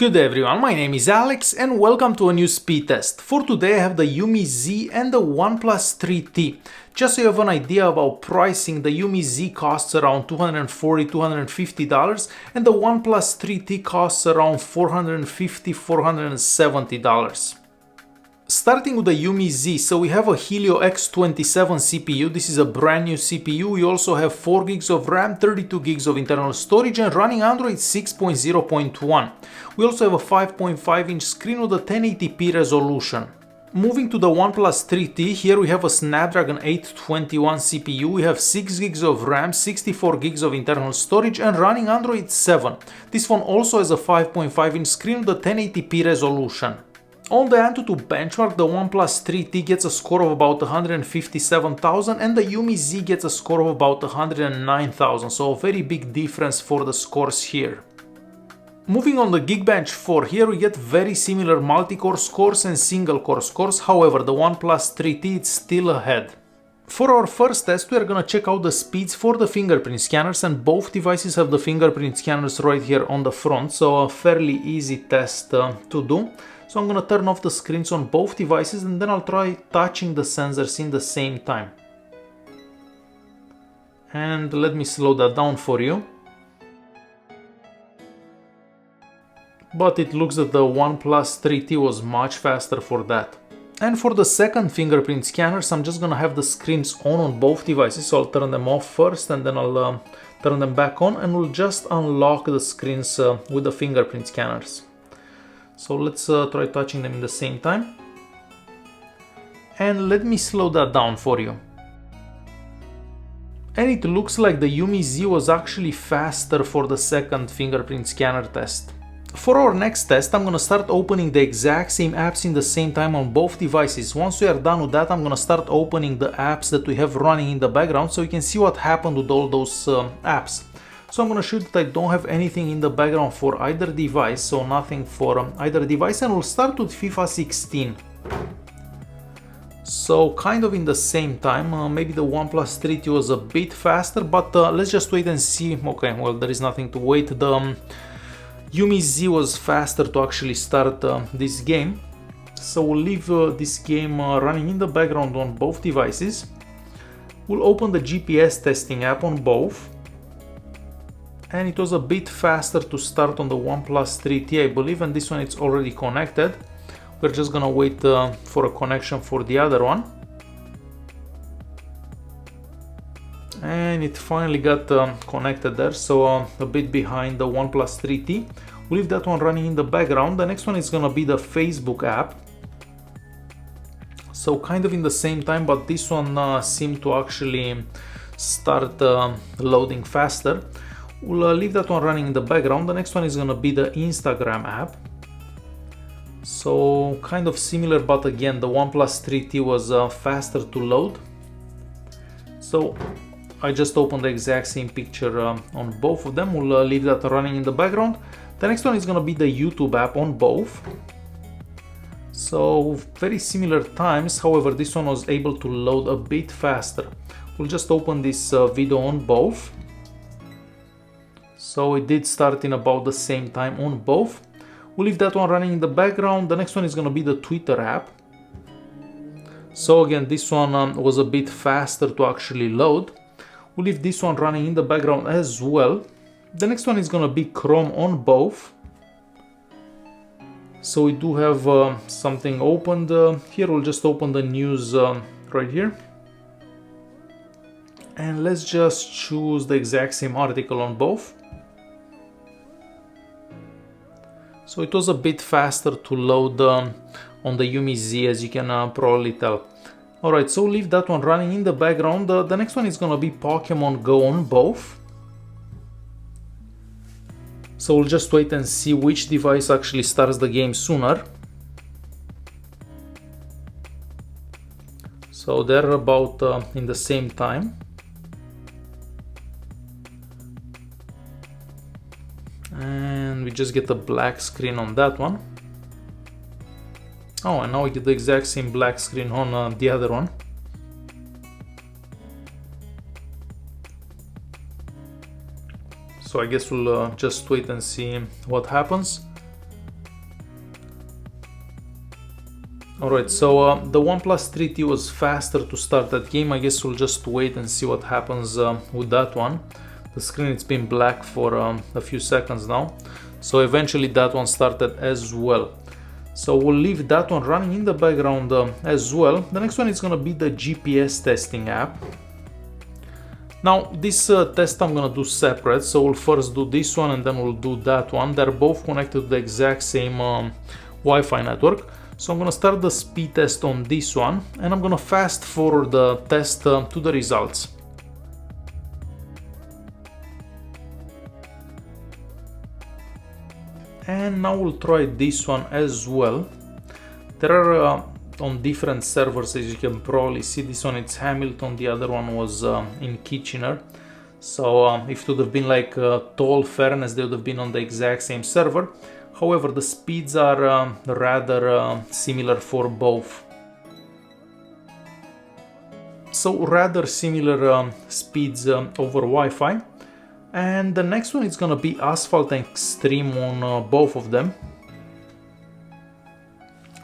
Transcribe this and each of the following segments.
Good day everyone, my name is Alex and welcome to a new speed test. For today I have the UMI Z and the OnePlus 3T. Just so you have an idea about pricing, the UMI Z costs around $240–250 and the OnePlus 3T costs around $450–470. Starting with the UMI Z, so we have a Helio X27 CPU. This is a brand new CPU. We also have 4 gigs of RAM, 32 gigs of internal storage and running Android 6.0.1. We also have a 5.5-inch screen with a 1080p resolution. Moving to the OnePlus 3T, here we have a Snapdragon 821 CPU. We have 6 gigs of RAM, 64 gigs of internal storage and running Android 7. This one also has a 5.5-inch screen with a 1080p resolution. On the Antutu Benchmark, the OnePlus 3T gets a score of about 157,000 and the UMI Z gets a score of about 109,000, so a very big difference for the scores here. Moving on the Geekbench 4, here we get very similar multi-core scores and single-core scores, however the OnePlus 3T is still ahead. For our first test, we are gonna check out the speeds for the fingerprint scanners, and both devices have the fingerprint scanners right here on the front, so a fairly easy test to do. So I'm gonna turn off the screens on both devices and then I'll try touching the sensors in the same time. And let me slow that down for you. But it looks that the OnePlus 3T was much faster for that. And for the second fingerprint scanners, I'm just gonna have the screens on both devices. So I'll turn them off first and then I'll turn them back on and we'll just unlock the screens with the fingerprint scanners. So let's try touching them in the same time. And let me slow that down for you. And it looks like the UMI Z was actually faster for the second fingerprint scanner test. For our next test, I'm gonna start opening the exact same apps in the same time on both devices. Once we are done with that, I'm gonna start opening the apps that we have running in the background so you can see what happened with all those apps. So I'm gonna show that I don't have anything in the background for either device, so nothing for either device, and we'll start with FIFA 16. So kind of in the same time, maybe the OnePlus 3T was a bit faster, but let's just wait and see. Okay, well there is nothing to wait. The UMI Z was faster to actually start this game. So we'll leave this game running in the background on both devices. We'll open the GPS testing app on both. And it was a bit faster to start on the OnePlus 3T, I believe, and this one it's already connected. We're just gonna wait for a connection for the other one. And it finally got connected there, so a bit behind the OnePlus 3T. We'll leave that one running in the background. The next one is gonna be the Facebook app. So kind of in the same time, but this one seemed to actually start loading faster. We'll leave that one running in the background. The next one is gonna be the Instagram app. So kind of similar, but again the OnePlus 3T was faster to load. So I just opened the exact same picture on both of them. We'll leave that running in the background. The next one is gonna be the YouTube app on both. So very similar times, however this one was able to load a bit faster. We'll just open this video on both. So it did start in about the same time on both. We'll leave that one running in the background. The next one is gonna be the Twitter app. So again, this one was a bit faster to actually load. We'll leave this one running in the background as well. The next one is gonna be Chrome on both. So we do have something opened here. We'll just open the news right here. And let's just choose the exact same article on both. So it was a bit faster to load on the UMI Z, as you can probably tell. Alright, so leave that one running in the background. The next one is gonna be Pokemon Go on both. So we'll just wait and see which device actually starts the game sooner. So they're about in the same time. And we just get a black screen on that one. Oh, and now we get the exact same black screen on the other one. So I guess we'll just wait and see what happens. Alright, so the OnePlus 3T was faster to start that game. I guess we'll just wait and see what happens with that one. The screen it's been black for a few seconds now. So eventually that one started as well. So we'll leave that one running in the background as well. The next one is gonna be the GPS testing app. Now this test I'm gonna do separate, so we'll first do this one and then we'll do that one. They're both connected to the exact same Wi-Fi network. So I'm gonna start the speed test on this one and I'm gonna fast forward the test to the results. And now we'll try this one as well. There are on different servers, as you can probably see. This one it's Hamilton, the other one was in Kitchener. So if it would have been like total fairness, they would have been on the exact same server. However, the speeds are rather similar for both. So rather similar speeds over Wi-Fi. And the next one is gonna be Asphalt and Extreme on both of them.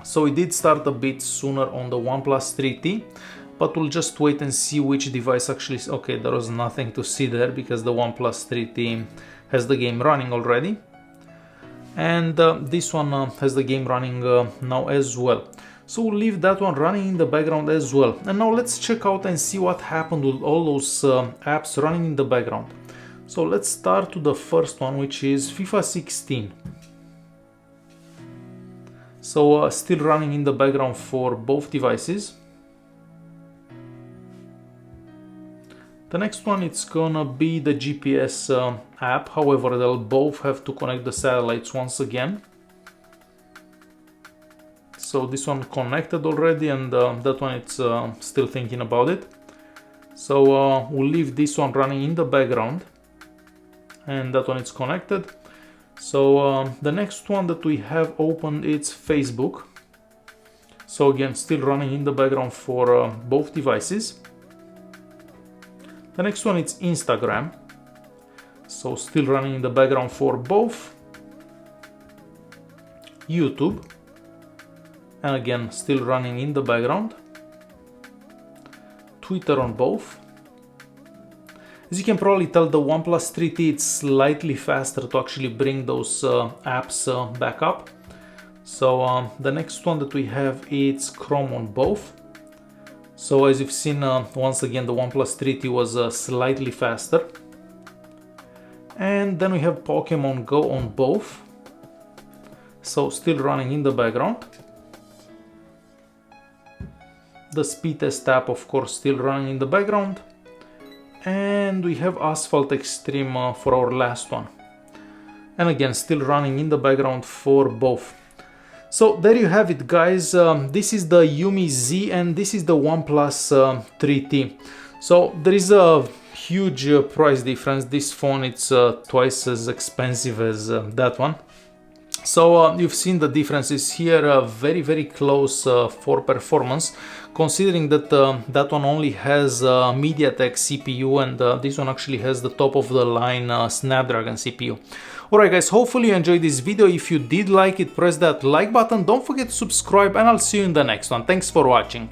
So it did start a bit sooner on the OnePlus 3T, but we'll just wait and see which device actually... Okay, there was nothing to see there because the OnePlus 3T has the game running already. And this one has the game running now as well. So we'll leave that one running in the background as well. And now let's check out and see what happened with all those apps running in the background. So let's start with the first one, which is FIFA 16. So still running in the background for both devices. The next one, it's gonna be the GPS app. However, they'll both have to connect the satellites once again. So this one connected already, and that one it's still thinking about it. So we'll leave this one running in the background, and that one is connected. So the next one that we have opened, it's Facebook. So again, still running in the background for both devices. The next one is Instagram. So still running in the background for both. YouTube. And again, still running in the background. Twitter on both. As you can probably tell, the OnePlus 3T is slightly faster to actually bring those apps back up. So the next one that we have is Chrome on both. So as you've seen, once again, the OnePlus 3T was slightly faster. And then we have Pokemon Go on both. So still running in the background. The speed test app, of course, still running in the background. And we have Asphalt Extreme for our last one. And again, still running in the background for both. So there you have it, guys. This is the UMI Z and this is the OnePlus 3T. So there is a huge price difference. This phone, it's twice as expensive as that one. So you've seen the differences here, very close for performance, considering that that one only has MediaTek CPU and this one actually has the top of the line Snapdragon CPU. Alright guys, hopefully you enjoyed this video. If you did like it, press that like button, don't forget to subscribe, and I'll see you in the next one. Thanks for watching.